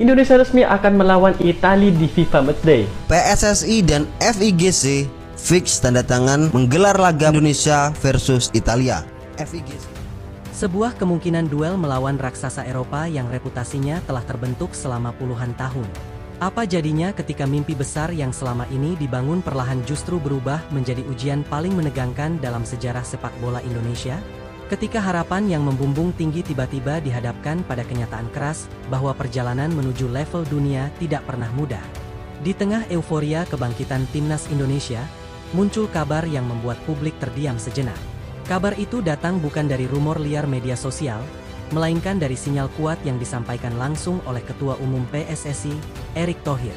Indonesia resmi akan melawan Italia di FIFA Matchday. PSSI dan FIGC fix tanda tangan menggelar laga Indonesia versus Italia. FIGC. Sebuah kemungkinan duel melawan raksasa Eropa yang reputasinya telah terbentuk selama puluhan tahun. Apa jadinya ketika mimpi besar yang selama ini dibangun perlahan justru berubah menjadi ujian paling menegangkan dalam sejarah sepak bola Indonesia? Ketika harapan yang membumbung tinggi tiba-tiba dihadapkan pada kenyataan keras bahwa perjalanan menuju level dunia tidak pernah mudah. Di tengah euforia kebangkitan timnas Indonesia, muncul kabar yang membuat publik terdiam sejenak. Kabar itu datang bukan dari rumor liar media sosial, melainkan dari sinyal kuat yang disampaikan langsung oleh Ketua Umum PSSI, Erick Thohir.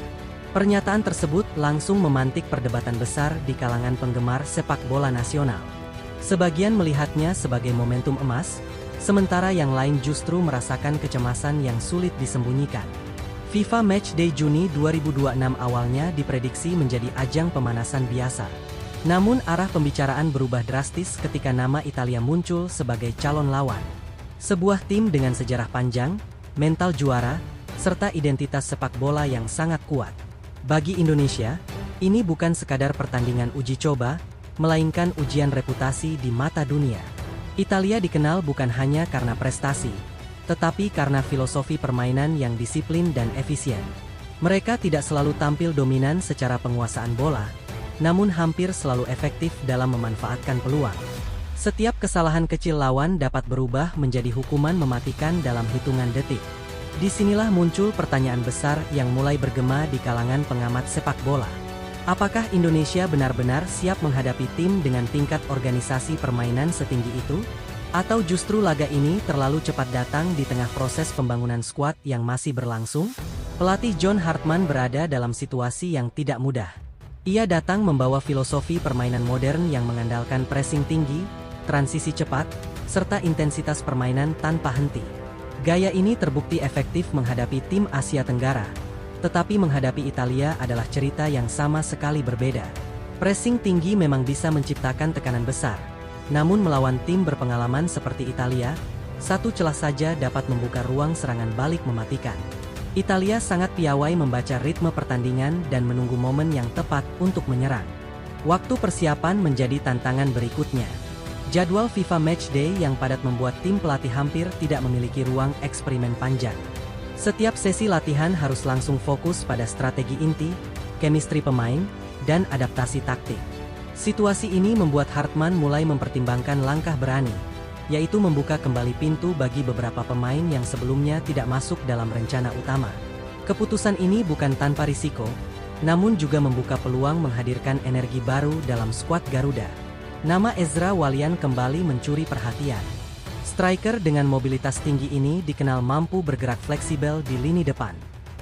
Pernyataan tersebut langsung memantik perdebatan besar di kalangan penggemar sepak bola nasional. Sebagian melihatnya sebagai momentum emas, sementara yang lain justru merasakan kecemasan yang sulit disembunyikan. FIFA Matchday Juni 2026 awalnya diprediksi menjadi ajang pemanasan biasa. Namun arah pembicaraan berubah drastis ketika nama Italia muncul sebagai calon lawan. Sebuah tim dengan sejarah panjang, mental juara, serta identitas sepak bola yang sangat kuat. Bagi Indonesia, ini bukan sekadar pertandingan uji coba, melainkan ujian reputasi di mata dunia. Italia dikenal bukan hanya karena prestasi, tetapi karena filosofi permainan yang disiplin dan efisien. Mereka tidak selalu tampil dominan secara penguasaan bola, namun hampir selalu efektif dalam memanfaatkan peluang. Setiap kesalahan kecil lawan dapat berubah menjadi hukuman mematikan dalam hitungan detik. Disinilah muncul pertanyaan besar yang mulai bergema di kalangan pengamat sepak bola. Apakah Indonesia benar-benar siap menghadapi tim dengan tingkat organisasi permainan setinggi itu? Atau justru laga ini terlalu cepat datang di tengah proses pembangunan skuad yang masih berlangsung? Pelatih John Hartman berada dalam situasi yang tidak mudah. Ia datang membawa filosofi permainan modern yang mengandalkan pressing tinggi, transisi cepat, serta intensitas permainan tanpa henti. Gaya ini terbukti efektif menghadapi tim Asia Tenggara. Tetapi menghadapi Italia adalah cerita yang sama sekali berbeda. Pressing tinggi memang bisa menciptakan tekanan besar. Namun melawan tim berpengalaman seperti Italia, satu celah saja dapat membuka ruang serangan balik mematikan. Italia sangat piawai membaca ritme pertandingan dan menunggu momen yang tepat untuk menyerang. Waktu persiapan menjadi tantangan berikutnya. Jadwal FIFA Matchday yang padat membuat tim pelatih hampir tidak memiliki ruang eksperimen panjang. Setiap sesi latihan harus langsung fokus pada strategi inti, chemistry pemain, dan adaptasi taktik. Situasi ini membuat Hartman mulai mempertimbangkan langkah berani, yaitu membuka kembali pintu bagi beberapa pemain yang sebelumnya tidak masuk dalam rencana utama. Keputusan ini bukan tanpa risiko, namun juga membuka peluang menghadirkan energi baru dalam skuad Garuda. Nama Ezra Walian kembali mencuri perhatian. Striker dengan mobilitas tinggi ini dikenal mampu bergerak fleksibel di lini depan.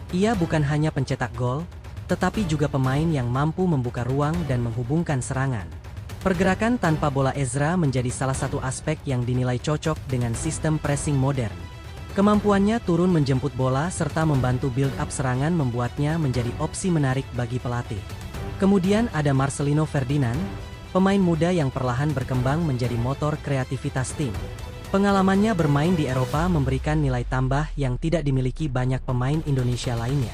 Ia bukan hanya pencetak gol, tetapi juga pemain yang mampu membuka ruang dan menghubungkan serangan. Pergerakan tanpa bola Ezra menjadi salah satu aspek yang dinilai cocok dengan sistem pressing modern. Kemampuannya turun menjemput bola serta membantu build-up serangan membuatnya menjadi opsi menarik bagi pelatih. Kemudian ada Marcelino Ferdinand, pemain muda yang perlahan berkembang menjadi motor kreativitas tim. Pengalamannya bermain di Eropa memberikan nilai tambah yang tidak dimiliki banyak pemain Indonesia lainnya.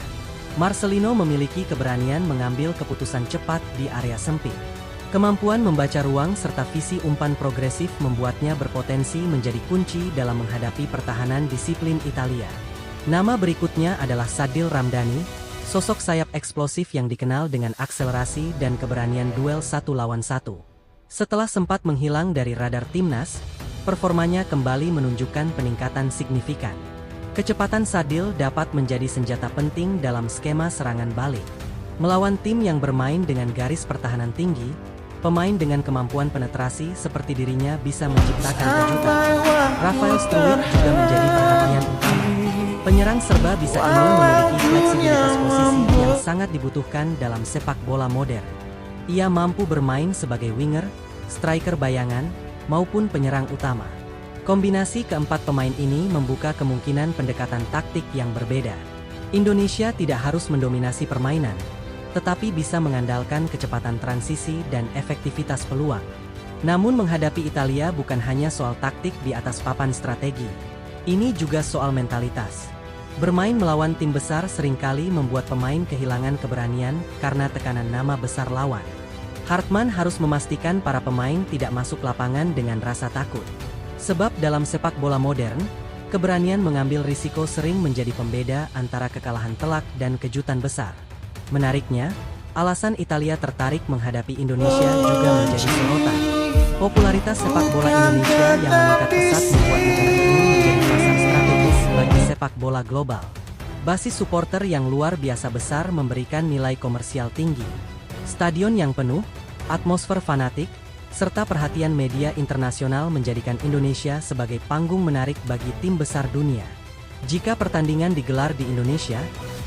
Marcelino memiliki keberanian mengambil keputusan cepat di area sempit. Kemampuan membaca ruang serta visi umpan progresif membuatnya berpotensi menjadi kunci dalam menghadapi pertahanan disiplin Italia. Nama berikutnya adalah Sadil Ramdhani, sosok sayap eksplosif yang dikenal dengan akselerasi dan keberanian duel 1 lawan 1. Setelah sempat menghilang dari radar timnas, performanya kembali menunjukkan peningkatan signifikan. Kecepatan Sadil dapat menjadi senjata penting dalam skema serangan balik. Melawan tim yang bermain dengan garis pertahanan tinggi, pemain dengan kemampuan penetrasi seperti dirinya bisa menciptakan kejutan. Rafael Struijk juga menjadi perhatian utama. Penyerang serba bisa ini memiliki fleksibilitas posisi yang sangat dibutuhkan dalam sepak bola modern. Ia mampu bermain sebagai winger, striker bayangan, maupun penyerang utama. Kombinasi keempat pemain ini membuka kemungkinan pendekatan taktik yang berbeda. Indonesia tidak harus mendominasi permainan, tetapi bisa mengandalkan kecepatan transisi dan efektivitas peluang. Namun menghadapi Italia bukan hanya soal taktik di atas papan strategi. Ini juga soal mentalitas. Bermain melawan tim besar seringkali membuat pemain kehilangan keberanian karena tekanan nama besar lawan. Hartman harus memastikan para pemain tidak masuk lapangan dengan rasa takut. Sebab dalam sepak bola modern, keberanian mengambil risiko sering menjadi pembeda antara kekalahan telak dan kejutan besar. Menariknya, alasan Italia tertarik menghadapi Indonesia juga menjadi sorotan. Popularitas sepak bola Indonesia yang meningkat pesat membuat negara ini menjadi pasar strategis bagi sepak bola global. Basis supporter yang luar biasa besar memberikan nilai komersial tinggi. Stadion yang penuh, atmosfer fanatik, serta perhatian media internasional menjadikan Indonesia sebagai panggung menarik bagi tim besar dunia. Jika pertandingan digelar di Indonesia,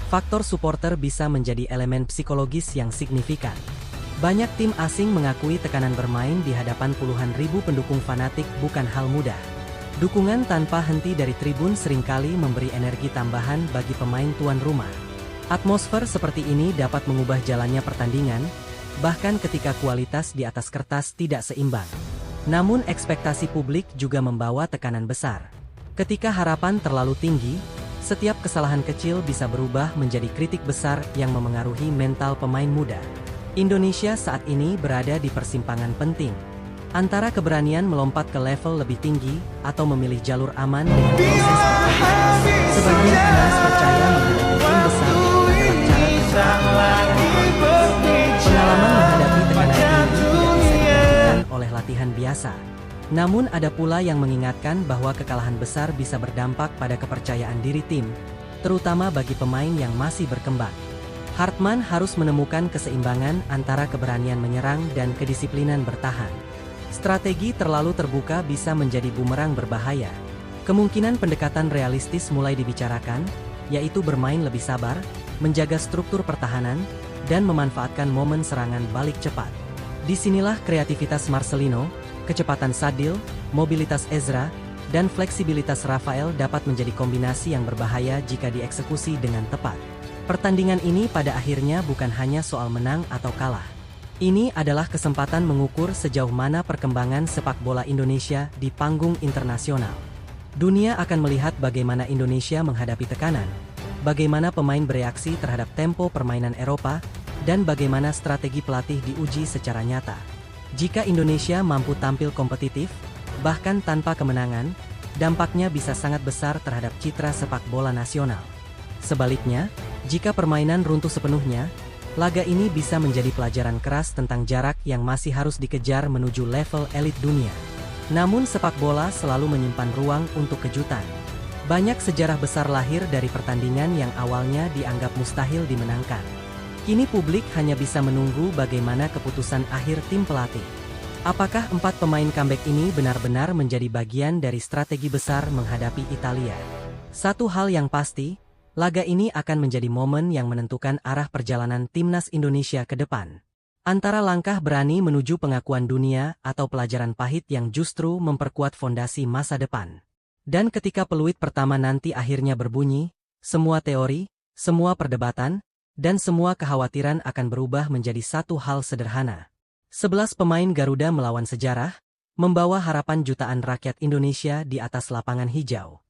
faktor supporter bisa menjadi elemen psikologis yang signifikan. Banyak tim asing mengakui tekanan bermain di hadapan puluhan ribu pendukung fanatik bukan hal mudah. Dukungan tanpa henti dari tribun seringkali memberi energi tambahan bagi pemain tuan rumah. Atmosfer seperti ini dapat mengubah jalannya pertandingan, bahkan ketika kualitas di atas kertas tidak seimbang. Namun ekspektasi publik juga membawa tekanan besar. Ketika harapan terlalu tinggi, setiap kesalahan kecil bisa berubah menjadi kritik besar yang memengaruhi mental pemain muda. Indonesia saat ini berada di persimpangan penting antara keberanian melompat ke level lebih tinggi atau memilih jalur aman dengan proses pertandingan. Sebagian analis percaya menghadapi tim besar adalah cara terbaik. Pengalaman menghadapi tekanan ini tidak bisa digantikan oleh latihan biasa. Namun ada pula yang mengingatkan bahwa kekalahan besar bisa berdampak pada kepercayaan diri tim, terutama bagi pemain yang masih berkembang. Hartman harus menemukan keseimbangan antara keberanian menyerang dan kedisiplinan bertahan. Strategi terlalu terbuka bisa menjadi bumerang berbahaya. Kemungkinan pendekatan realistis mulai dibicarakan, yaitu bermain lebih sabar, menjaga struktur pertahanan, dan memanfaatkan momen serangan balik cepat. Disinilah kreativitas Marcelino, kecepatan Sadil, mobilitas Ezra, dan fleksibilitas Rafael dapat menjadi kombinasi yang berbahaya jika dieksekusi dengan tepat. Pertandingan ini pada akhirnya bukan hanya soal menang atau kalah. Ini adalah kesempatan mengukur sejauh mana perkembangan sepak bola Indonesia di panggung internasional. Dunia akan melihat bagaimana Indonesia menghadapi tekanan, bagaimana pemain bereaksi terhadap tempo permainan Eropa, dan bagaimana strategi pelatih diuji secara nyata. Jika Indonesia mampu tampil kompetitif, bahkan tanpa kemenangan, dampaknya bisa sangat besar terhadap citra sepak bola nasional. Sebaliknya, jika permainan runtuh sepenuhnya, laga ini bisa menjadi pelajaran keras tentang jarak yang masih harus dikejar menuju level elit dunia. Namun sepak bola selalu menyimpan ruang untuk kejutan. Banyak sejarah besar lahir dari pertandingan yang awalnya dianggap mustahil dimenangkan. Kini publik hanya bisa menunggu bagaimana keputusan akhir tim pelatih. Apakah 4 pemain comeback ini benar-benar menjadi bagian dari strategi besar menghadapi Italia? Satu hal yang pasti, laga ini akan menjadi momen yang menentukan arah perjalanan timnas Indonesia ke depan. Antara langkah berani menuju pengakuan dunia atau pelajaran pahit yang justru memperkuat fondasi masa depan. Dan ketika peluit pertama nanti akhirnya berbunyi, semua teori, semua perdebatan, dan semua kekhawatiran akan berubah menjadi satu hal sederhana. 11 pemain Garuda melawan sejarah, membawa harapan jutaan rakyat Indonesia di atas lapangan hijau.